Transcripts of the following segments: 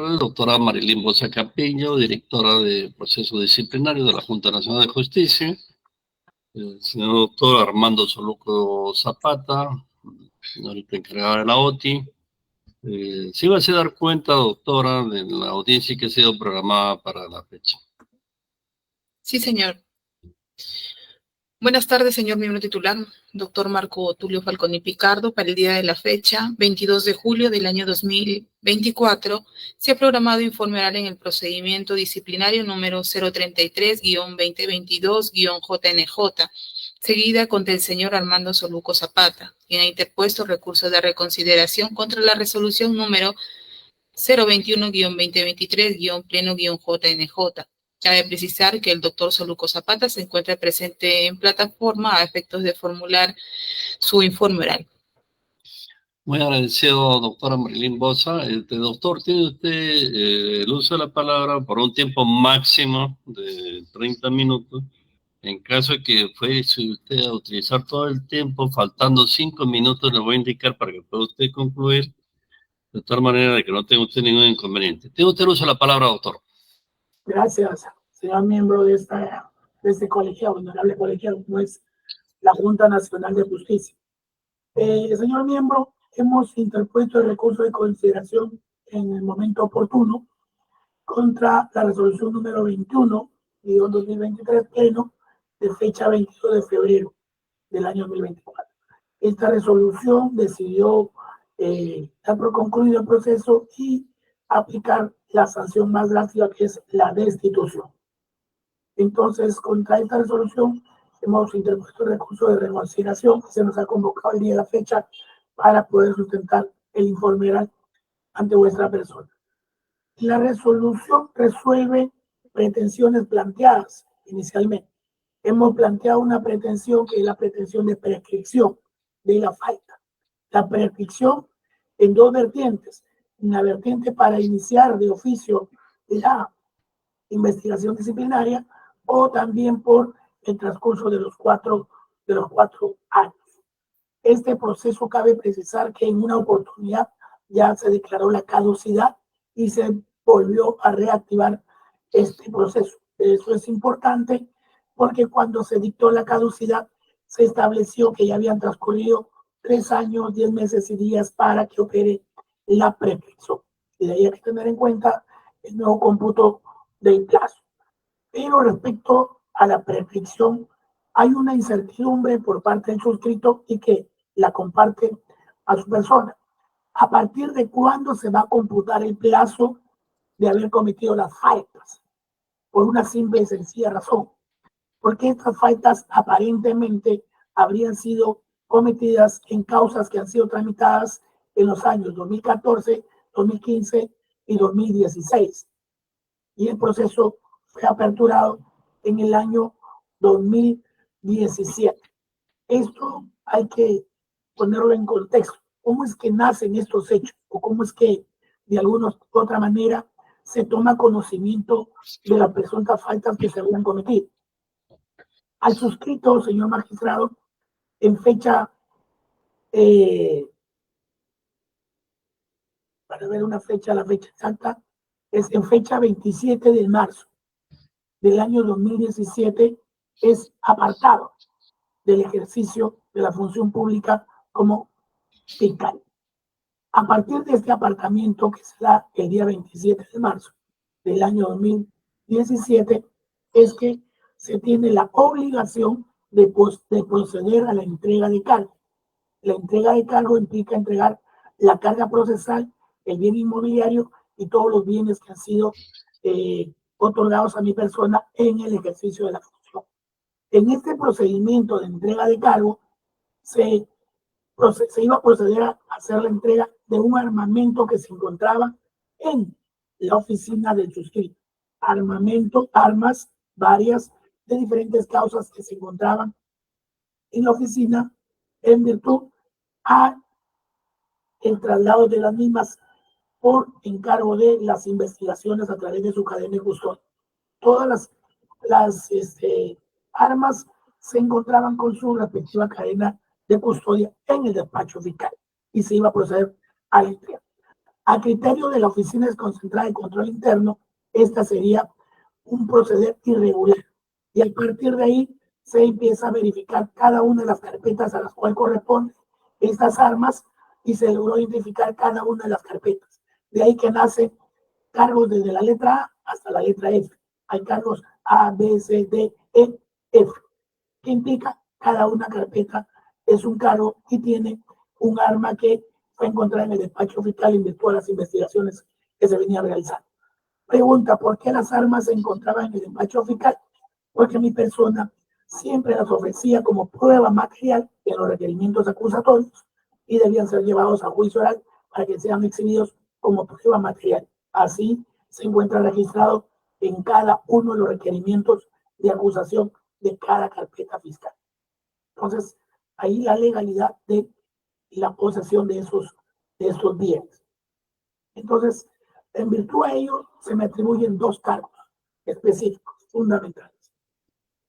tardes, doctora Marilyn Bosa Capillo, directora de Proceso Disciplinario de la Junta Nacional de Justicia, el señor doctor Armando Soluco Zapata, ahorita encargada de la OTI. ¿Sí va a se dar cuenta, doctora, de la audiencia que ha sido programada para la fecha? Sí, señor. Buenas tardes, señor miembro titular, doctor Marco Tulio Falconi Picardo. Para el día de la fecha, 22 de julio del año 2024, se ha programado informe oral en el procedimiento disciplinario número 033-2022-JNJ, seguida contra el señor Armando Soluco Zapata, quien ha interpuesto recurso de reconsideración contra la resolución número 021-2023-Pleno-JNJ. Cabe precisar que el doctor Soluco Zapata se encuentra presente en plataforma a efectos de formular su informe oral. Muy agradecido, doctora Marilyn Bosa. Doctor, tiene usted el uso de la palabra por un tiempo máximo de 30 minutos. En caso de que fuese usted a utilizar todo el tiempo, faltando 5 minutos, le voy a indicar para que pueda usted concluir, de tal manera de que no tenga usted ningún inconveniente. Tiene usted el uso de la palabra, doctor. Gracias, señor miembro de este colegiado, honorable colegiado, como es la Junta Nacional de Justicia. Señor miembro, hemos interpuesto el recurso de consideración en el momento oportuno contra la resolución número 21-2023 pleno de fecha 22 de febrero del año 2024. Esta resolución decidió dar por concluido el proceso y aplicar la sanción más drástica, que es la destitución. Entonces, contra esta resolución hemos interpuesto el recurso de reconsideración que se nos ha convocado el día de la fecha para poder sustentar el informe oral ante vuestra persona. La resolución resuelve pretensiones planteadas inicialmente. Hemos planteado una pretensión que es la pretensión de prescripción de la falta. La prescripción en dos vertientes. Una vertiente para iniciar de oficio la investigación disciplinaria o también por el transcurso de los cuatro años. Este proceso cabe precisar que en una oportunidad ya se declaró la caducidad y se volvió a reactivar este proceso. Eso es importante porque cuando se dictó la caducidad se estableció que ya habían transcurrido 3 años, 10 meses y días para que opere la prescripción. Y de ahí hay que tener en cuenta el nuevo cómputo del plazo. Pero respecto a la prescripción, hay una incertidumbre por parte del suscrito y que la comparte a su persona. ¿A partir de cuándo se va a computar el plazo de haber cometido las faltas? Por una simple y sencilla razón. Porque estas faltas aparentemente habrían sido cometidas en causas que han sido tramitadas en los años 2014, 2015 y 2016. Y el proceso fue aperturado en el año 2017. Esto hay que ponerlo en contexto. ¿Cómo es que nacen estos hechos? ¿O cómo es que, de alguna u otra manera, se toma conocimiento de las presuntas faltas que se habían cometido? Al suscrito, señor magistrado, en fecha, para ver una fecha, la fecha exacta, es en fecha 27 de marzo del año 2017, es apartado del ejercicio de la función pública como fiscal. A partir de este apartamiento, que se da el día 27 de marzo del año 2017, es que se tiene la obligación de proceder a la entrega de cargo. La entrega de cargo implica entregar la carga procesal, el bien inmobiliario y todos los bienes que han sido otorgados a mi persona en el ejercicio de la función. En este procedimiento de entrega de cargo se iba a proceder a hacer la entrega de un armamento que se encontraba en la oficina del suscrito. Armamento, armas varias de diferentes causas que se encontraban en la oficina en virtud a el traslado de las mismas por encargo de las investigaciones a través de su cadena de custodia. Todas las armas se encontraban con su respectiva cadena de custodia en el despacho fiscal y se iba a proceder a la entrega. A criterio de la Oficina Desconcentrada de Control Interno, esta sería un proceder irregular. Y a partir de ahí se empieza a verificar cada una de las carpetas a las cuales corresponden estas armas y se logró identificar cada una de las carpetas. De ahí que nacen cargos desde la letra A hasta la letra F. Hay cargos A, B, C, D, E, F. ¿Qué implica? Cada una carpeta es un cargo y tiene un arma que fue encontrada en el despacho fiscal en virtud de las investigaciones que se venían realizando. Pregunta, ¿por qué las armas se encontraban en el despacho fiscal? Porque mi persona siempre las ofrecía como prueba material en los requerimientos acusatorios y debían ser llevados a juicio oral para que sean exhibidos como prueba material. Así se encuentra registrado en cada uno de los requerimientos de acusación de cada carpeta fiscal. Entonces, ahí la legalidad de la posesión de esos bienes. Entonces, en virtud de ello, se me atribuyen 2 cargos específicos, fundamentales.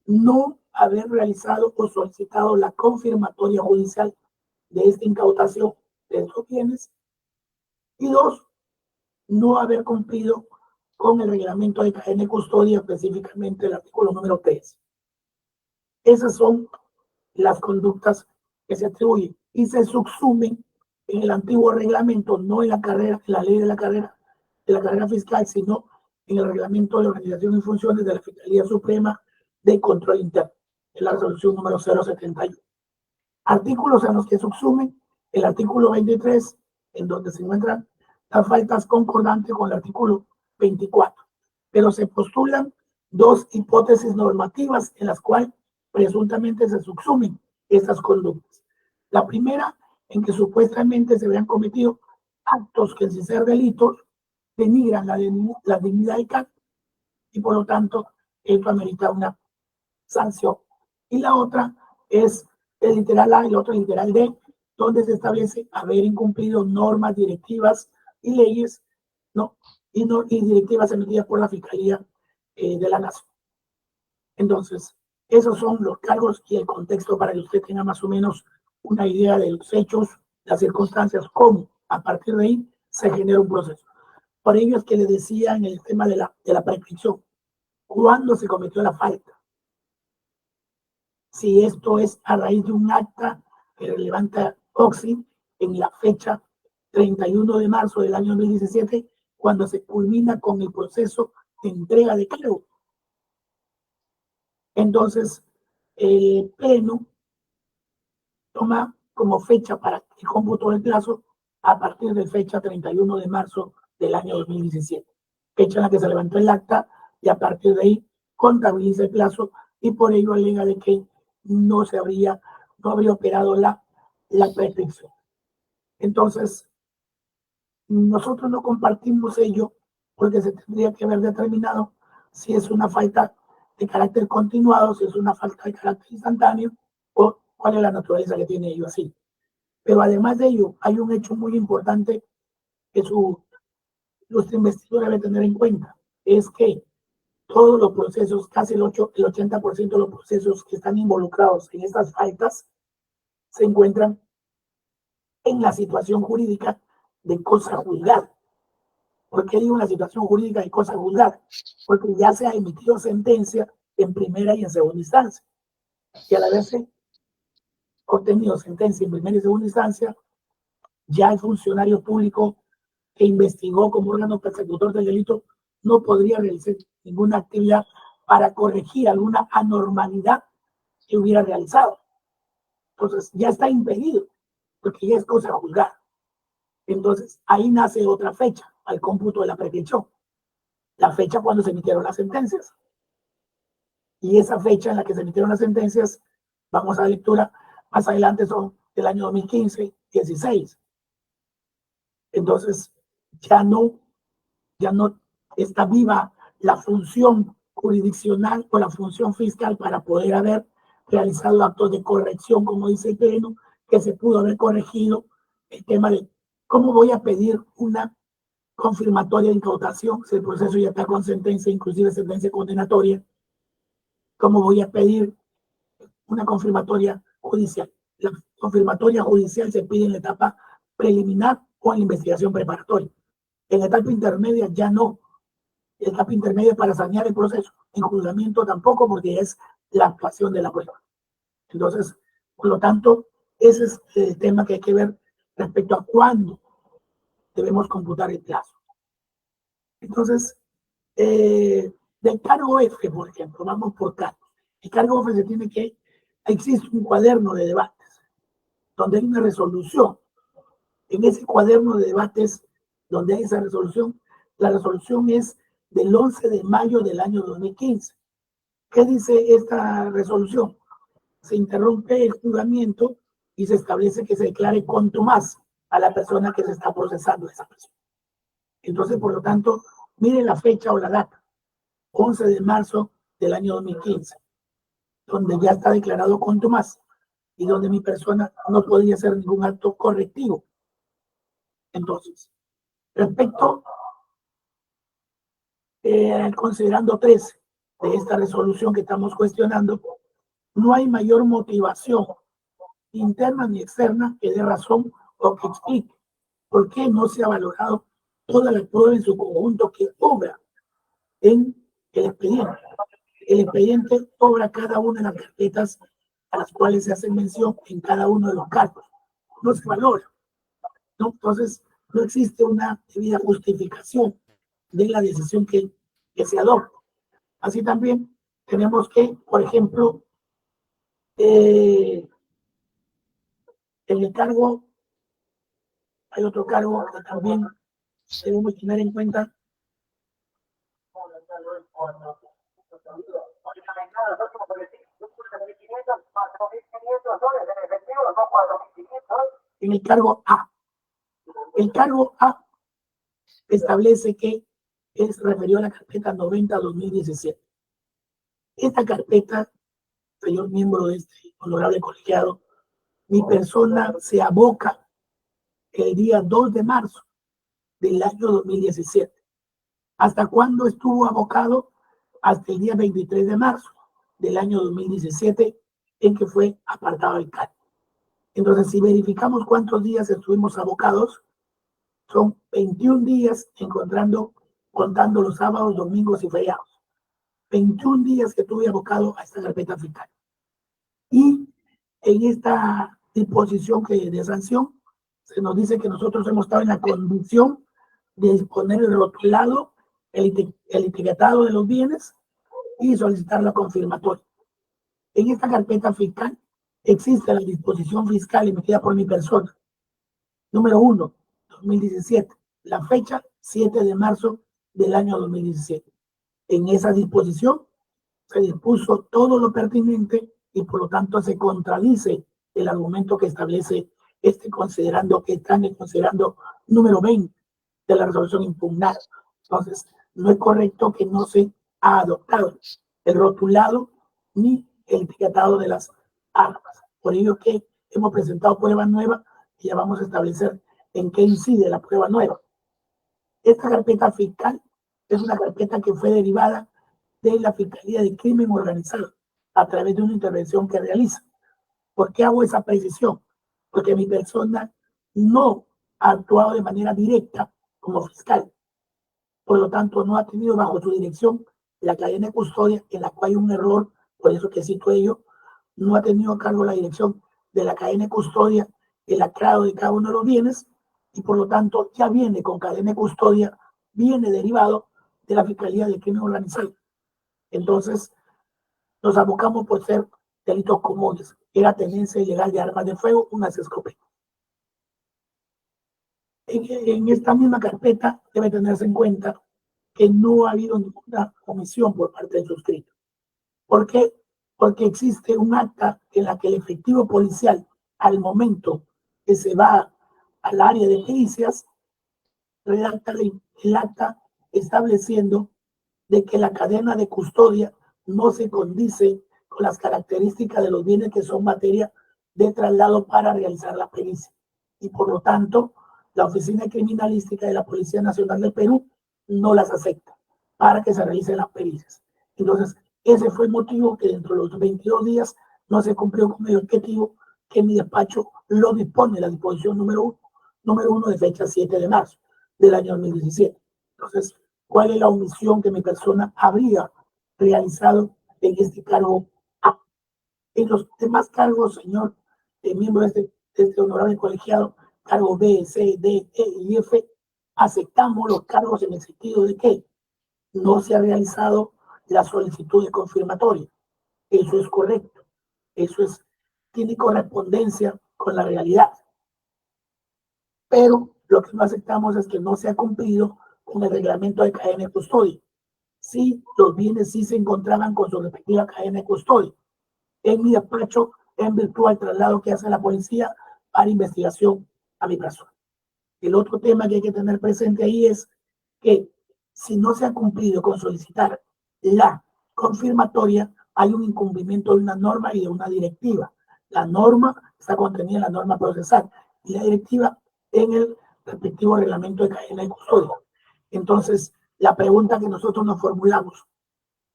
No haber realizado o solicitado la confirmatoria judicial de esta incautación de estos bienes. Y 2, no haber cumplido con el reglamento de cadena y custodia, específicamente el artículo número 3. Esas son las conductas que se atribuyen y se subsumen en el antiguo reglamento, no en la carrera, en la ley de la carrera fiscal, sino en el reglamento de organización y funciones de la Fiscalía Suprema de Control Interno, en la resolución número 071. Artículos en los que subsumen el artículo 23, en donde se encuentran las faltas concordantes con el artículo 24, pero se postulan 2 hipótesis normativas en las cuales presuntamente se subsumen estas conductas. La primera, en que supuestamente se habían cometido actos que, sin ser delitos, denigran la dignidad del cargo y por lo tanto esto amerita una sanción. Y la otra es el literal A y el otro literal D, donde se establece haber incumplido normas, directivas y leyes, ¿no? Y directivas emitidas por la Fiscalía de la Nación. Entonces, esos son los cargos y el contexto para que usted tenga más o menos una idea de los hechos, las circunstancias, cómo a partir de ahí se genera un proceso. Por ello es que le decía en el tema de la prescripción, ¿cuándo se cometió la falta? Si esto es a raíz de un acta que levanta OXI en la fecha 31 de marzo del año 2017, cuando se culmina con el proceso de entrega de cargo. Entonces, el Pleno toma como fecha para el cómputo del plazo a partir de fecha 31 de marzo del año 2017, fecha en la que se levantó el acta y a partir de ahí contabiliza el plazo y por ello alega de que no habría operado la prescripción. Entonces, nosotros no compartimos ello porque se tendría que haber determinado si es una falta de carácter continuado, si es una falta de carácter instantáneo o cuál es la naturaleza que tiene ello así. Pero además de ello, hay un hecho muy importante que nuestro investigador debe tener en cuenta, es que todos los procesos, casi el 80% de los procesos que están involucrados en estas faltas se encuentran en la situación jurídica de cosa juzgada. ¿Por qué digo una situación jurídica de cosa juzgada? Porque ya se ha emitido sentencia en primera y en segunda instancia. Y al haberse obtenido sentencia en primera y segunda instancia, ya el funcionario público que investigó como órgano persecutor del delito no podría realizar ninguna actividad para corregir alguna anormalidad que hubiera realizado. Entonces ya está impedido, porque ya es cosa juzgada. Entonces ahí nace otra fecha al cómputo de la prescripción, la fecha cuando se emitieron las sentencias. Y esa fecha en la que se emitieron las sentencias, vamos a la lectura más adelante, son del año 2015, 16. Entonces ya no está viva la función jurisdiccional o la función fiscal para poder haber realizado actos de corrección, como dice el Pleno, que se pudo haber corregido el tema de cómo voy a pedir una confirmatoria de incautación si el proceso ya está con sentencia, inclusive sentencia condenatoria. ¿Cómo voy a pedir una confirmatoria judicial? La confirmatoria judicial se pide en la etapa preliminar o en la investigación preparatoria. En etapa intermedia ya no. Etapa intermedia para sanear el proceso. En juzgamiento tampoco, porque es la actuación de la prueba. Entonces, por lo tanto, ese es el tema que hay que ver respecto a cuándo debemos computar el plazo. Entonces, del cargo F, por ejemplo, vamos por cargos. El cargo F se tiene que, existe un cuaderno de debates, donde hay una resolución. En ese cuaderno de debates, donde hay esa resolución, la resolución es del 11 de mayo del año 2015. ¿Qué dice esta resolución? Se interrumpe el juzgamiento y se establece que se declare contumaz a la persona que se está procesando esa persona. Entonces, por lo tanto, miren la fecha o la data, 11 de marzo del año 2015, donde ya está declarado contumaz y donde mi persona no podía hacer ningún acto correctivo. Entonces, respecto considerando 13 de esta resolución que estamos cuestionando, no hay mayor motivación interna ni externa que dé razón o que explique por qué no se ha valorado toda la prueba en su conjunto que obra en el expediente. El expediente obra cada una de las carpetas a las cuales se hace mención en cada uno de los cargos. No se valora, ¿no? Entonces, no existe una debida justificación de la decisión que se adopta. Así también tenemos que, por ejemplo, en el cargo, hay otro cargo que también debemos tener en cuenta. En el cargo A. El cargo A establece que es referido a la carpeta 90-2017. Esta carpeta, señor miembro de este honorable colegiado, mi persona se aboca el día 2 de marzo del año 2017. ¿Hasta cuándo estuvo abocado? Hasta el día 23 de marzo del año 2017, en que fue apartado el cargo. Entonces, si verificamos cuántos días estuvimos abocados, son 21 días contando los sábados, domingos y feriados. 21 días que estuve abocado a esta carpeta fiscal. Y en esta disposición de sanción, se nos dice que nosotros hemos estado en la condición de disponer el rotulado, el etiquetado de los bienes y solicitar la confirmatoria. En esta carpeta fiscal existe la disposición fiscal emitida por mi persona. Número 1, 2017. La fecha, 7 de marzo del año 2017. En esa disposición se dispuso todo lo pertinente y por lo tanto se contradice el argumento que establece considerando que están considerando número 20 de la resolución impugnada. Entonces, no es correcto que no se ha adoptado el rotulado ni el etiquetado de las armas. Por ello que hemos presentado prueba nueva y ya vamos a establecer en qué incide la prueba nueva. Esta carpeta fiscal es una carpeta que fue derivada de la Fiscalía de Crimen Organizado a través de una intervención que realiza. ¿Por qué hago esa precisión? Porque mi persona no ha actuado de manera directa como fiscal. Por lo tanto, no ha tenido bajo su dirección la cadena de custodia, en la cual hay un error, por eso que cito ello, no ha tenido a cargo la dirección de la cadena de custodia, el aclaro de cada uno de los bienes, y por lo tanto ya viene con cadena de custodia, viene derivado de la Fiscalía de Crimen Organizado. Entonces, nos abocamos por ser delitos comunes. Era tenencia ilegal de armas de fuego, unas escopetas. En esta misma carpeta debe tenerse en cuenta que no ha habido ninguna omisión por parte del suscrito. ¿Por qué? Porque existe un acta en la que el efectivo policial, al momento que se va al área de pericias, redacta el acta estableciendo de que la cadena de custodia no se condice con las características de los bienes que son materia de traslado para realizar la pericia. Y por lo tanto, la Oficina Criminalística de la Policía Nacional del Perú no las acepta para que se realicen las pericias. Entonces, ese fue el motivo que dentro de los 22 días no se cumplió con el objetivo que mi despacho lo dispone, la disposición número 1 de fecha 7 de marzo. del año 2017. Entonces, ¿cuál es la omisión que mi persona habría realizado en este cargo A? En los demás cargos, señor miembro de este honorable colegiado, cargo B, C, D, E y F, aceptamos los cargos en el sentido de que no se ha realizado la solicitud de confirmatoria. Eso es correcto. Eso tiene correspondencia con la realidad. Pero lo que no aceptamos es que no se ha cumplido con el reglamento de cadena de custodia. Sí, los bienes sí se encontraban con su respectiva cadena de custodia. En mi despacho, en virtud del traslado que hace la policía para investigación a mi persona. El otro tema que hay que tener presente ahí es que si no se ha cumplido con solicitar la confirmatoria, hay un incumplimiento de una norma y de una directiva. La norma está contenida en la norma procesal y la directiva en el respectivo reglamento de cadena de custodia. Entonces, la pregunta que nosotros nos formulamos,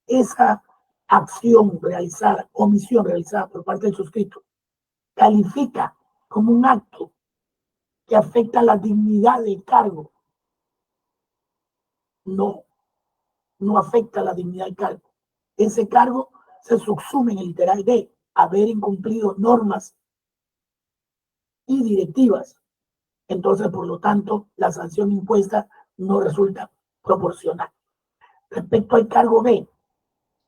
esa acción realizada, omisión realizada por parte del suscrito, califica como un acto que afecta la dignidad del cargo. No, no afecta la dignidad del cargo. Ese cargo se subsume en el literal de haber incumplido normas y directivas. Entonces, por lo tanto, la sanción impuesta no resulta proporcional. Respecto al cargo B,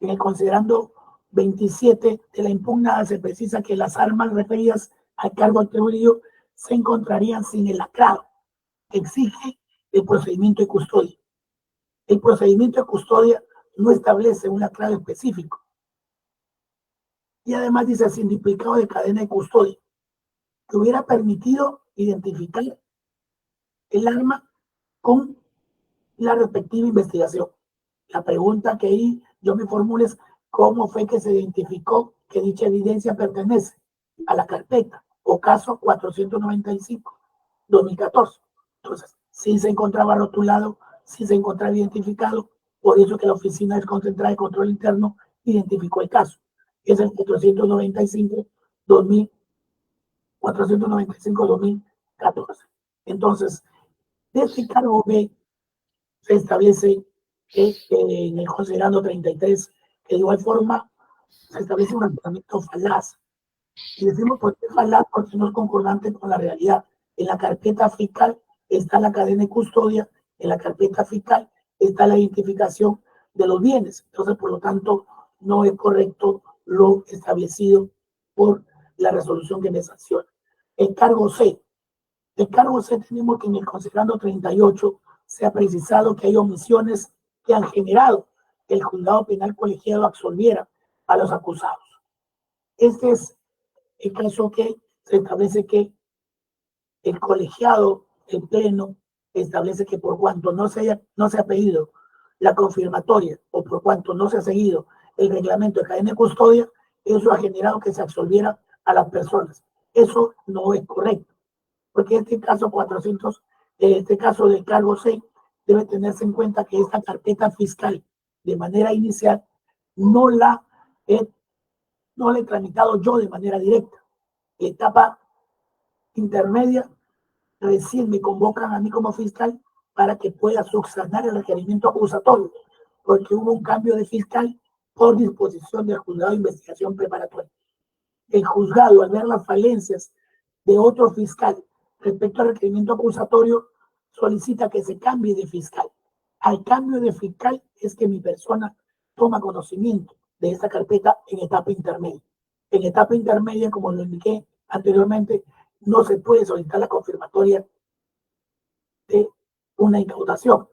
en el considerando 27 de la impugnada se precisa que las armas referidas al cargo atribuido se encontrarían sin el lacrado que exige el procedimiento de custodia. El procedimiento de custodia no establece un lacrado específico. Y además dice sin duplicado de cadena de custodia, que hubiera permitido identificar el arma con la respectiva investigación. La pregunta que ahí yo me formulo es cómo fue que se identificó que dicha evidencia pertenece a la carpeta o caso 495-2014. Entonces, sí se encontraba rotulado, sí se encontraba identificado, por eso que la Oficina Desconcentrada de Control Interno identificó el caso. Es el 495-2014. Entonces, de este cargo B se establece que en el considerando 33, que de igual forma se establece un razonamiento falaz. Y decimos por qué falaz, porque no es concordante con la realidad. En la carpeta fiscal está la cadena de custodia, en la carpeta fiscal está la identificación de los bienes. Entonces, por lo tanto, no es correcto lo establecido por la resolución que me sanciona. El cargo C. El cargo C tenemos que en el considerando 38 se ha precisado que hay omisiones que han generado que el juzgado penal colegiado absolviera a los acusados. Este es el caso que se establece que el colegiado, el pleno, establece que por cuanto no se ha pedido la confirmatoria o por cuanto no se ha seguido el reglamento de cadena de custodia, eso ha generado que se absolviera a las personas. Eso no es correcto, porque este caso del cargo C, debe tenerse en cuenta que esta carpeta fiscal, de manera inicial, no la he tramitado yo de manera directa. La etapa intermedia, recién me convocan a mí como fiscal para que pueda subsanar el requerimiento acusatorio, porque hubo un cambio de fiscal por disposición del juzgado de investigación preparatoria. El juzgado, al ver las falencias de otro fiscal respecto al requerimiento acusatorio, solicita que se cambie de fiscal. Al cambio de fiscal es que mi persona toma conocimiento de esta carpeta en etapa intermedia. En etapa intermedia, como lo indiqué anteriormente, no se puede solicitar la confirmatoria de una incautación.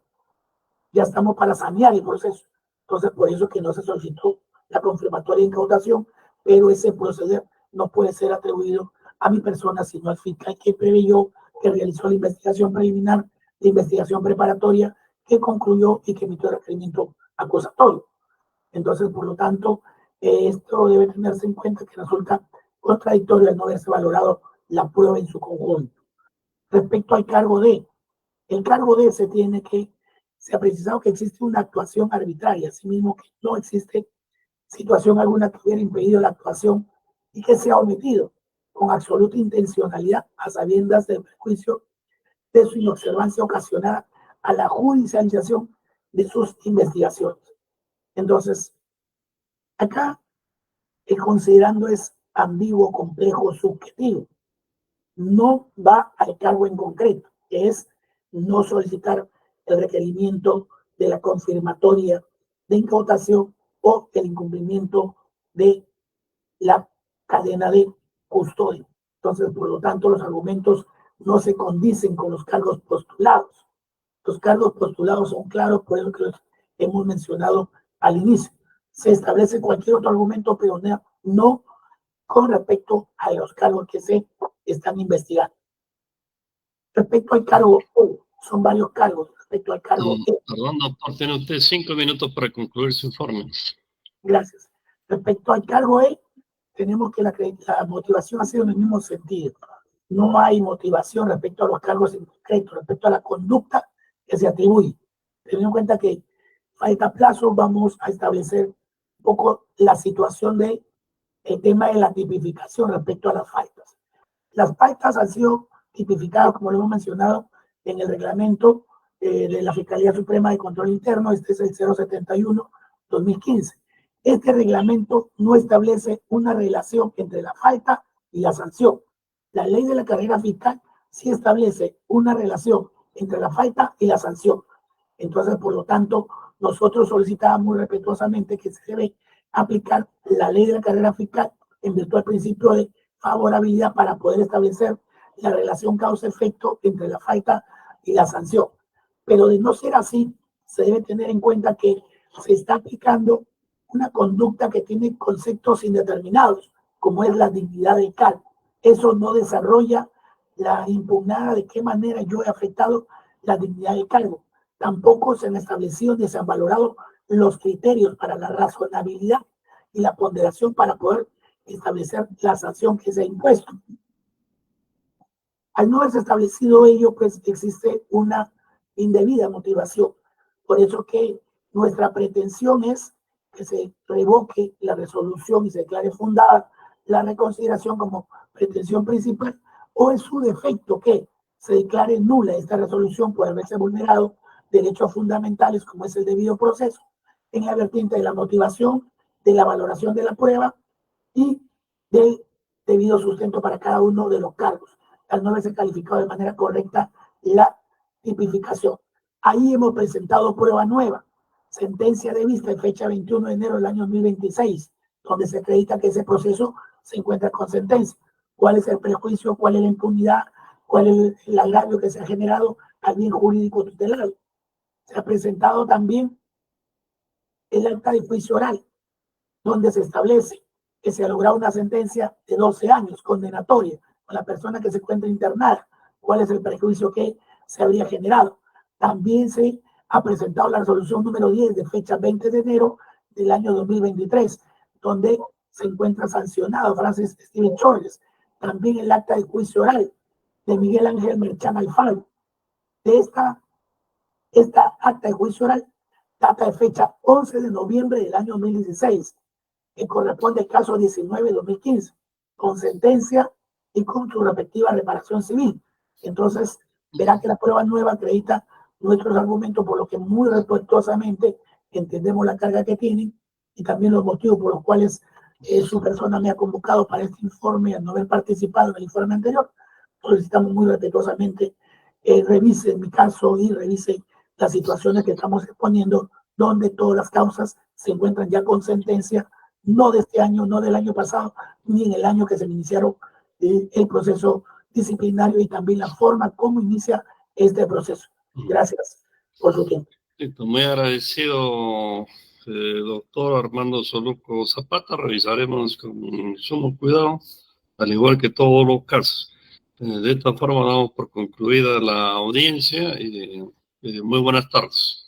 Ya estamos para sanear el proceso. Entonces, por eso que no se solicitó la confirmatoria de incautación, pero ese proceder no puede ser atribuido a mi persona, sino al fiscal que preveyó, que realizó la investigación preliminar, la investigación preparatoria, que concluyó y que emitió el requerimiento acusatorio. Entonces, por lo tanto, esto debe tenerse en cuenta que resulta contradictorio al no haberse valorado la prueba en su conjunto. Respecto al cargo D, el cargo D se ha precisado que existe una actuación arbitraria, asimismo que no existe situación alguna que hubiera impedido la actuación y que se ha omitido con absoluta intencionalidad a sabiendas del perjuicio de su inobservancia ocasionada a la judicialización de sus investigaciones. Entonces, acá el considerando es ambiguo, complejo, subjetivo. No va al cargo en concreto, que es no solicitar el requerimiento de la confirmatoria de incautación o el incumplimiento de la cadena de custodia. Entonces, por lo tanto, los argumentos no se condicen con los cargos postulados. Los cargos postulados son claros, por eso que los hemos mencionado al inicio. Se establece cualquier otro argumento, pero no con respecto a los cargos que se están investigando. Respecto al cargo E, son varios cargos. Respecto al cargo E. Perdón, doctor, tiene usted 5 minutos para concluir su informe. Gracias. Respecto al cargo E, tenemos que la motivación ha sido en el mismo sentido. No hay motivación respecto a los cargos en concreto, respecto a la conducta que se atribuye. Teniendo en cuenta que falta plazo, vamos a establecer un poco la situación del tema de la tipificación respecto a las faltas. Las faltas han sido tipificadas, como lo hemos mencionado, en el reglamento de la Fiscalía Suprema de Control Interno, este es el 071-2015. Este reglamento no establece una relación entre la falta y la sanción. La ley de la carrera fiscal sí establece una relación entre la falta y la sanción. Entonces, por lo tanto, nosotros solicitábamos muy respetuosamente que se debe aplicar la ley de la carrera fiscal en virtud del principio de favorabilidad para poder establecer la relación causa-efecto entre la falta y la sanción. Pero de no ser así, se debe tener en cuenta que se está aplicando una conducta que tiene conceptos indeterminados, como es la dignidad del cargo. Eso no desarrolla la impugnada de qué manera yo he afectado la dignidad del cargo. Tampoco se han establecido ni se han valorado los criterios para la razonabilidad y la ponderación para poder establecer la sanción que se ha impuesto. Al no haberse establecido ello, pues existe una indebida motivación. Por eso que nuestra pretensión es que se revoque la resolución y se declare fundada la reconsideración como pretensión principal, o en su defecto que se declare nula esta resolución por haberse vulnerado derechos fundamentales como es el debido proceso, en la vertiente de la motivación, de la valoración de la prueba y del debido sustento para cada uno de los cargos, al no haberse calificado de manera correcta la tipificación. Ahí hemos presentado prueba nueva, sentencia de vista de fecha 21 de enero del año 2026, donde se acredita que ese proceso se encuentra con sentencia. ¿Cuál es el prejuicio? ¿Cuál es la impunidad? ¿Cuál es el agravio que se ha generado al bien jurídico tutelado? Se ha presentado también el acta de juicio oral, donde se establece que se ha logrado una sentencia de 12 años condenatoria con la persona que se encuentra internada. ¿Cuál es el prejuicio que se habría generado? También se ha presentado la resolución número 10 de fecha 20 de enero del año 2023, donde se encuentra sancionado Francis Steven Chorges. También el acta de juicio oral de Miguel Ángel Merchán Alfaro. De esta acta de juicio oral data de fecha 11 de noviembre del año 2016, que corresponde al caso 19-2015, con sentencia y con su respectiva reparación civil. Entonces, verá que la prueba nueva acredita nuestros argumentos, por lo que muy respetuosamente entendemos la carga que tienen y también los motivos por los cuales su persona me ha convocado para este informe, al no haber participado en el informe anterior. Solicitamos muy respetuosamente revise mi caso y revise las situaciones que estamos exponiendo, donde todas las causas se encuentran ya con sentencia, no de este año, no del año pasado, ni en el año que se iniciaron el proceso disciplinario y también la forma como inicia este proceso. Gracias por su tiempo. Muy agradecido, doctor Armando Soluco Zapata. Revisaremos con sumo cuidado, al igual que todos los casos. De esta forma damos por concluida la audiencia y muy buenas tardes.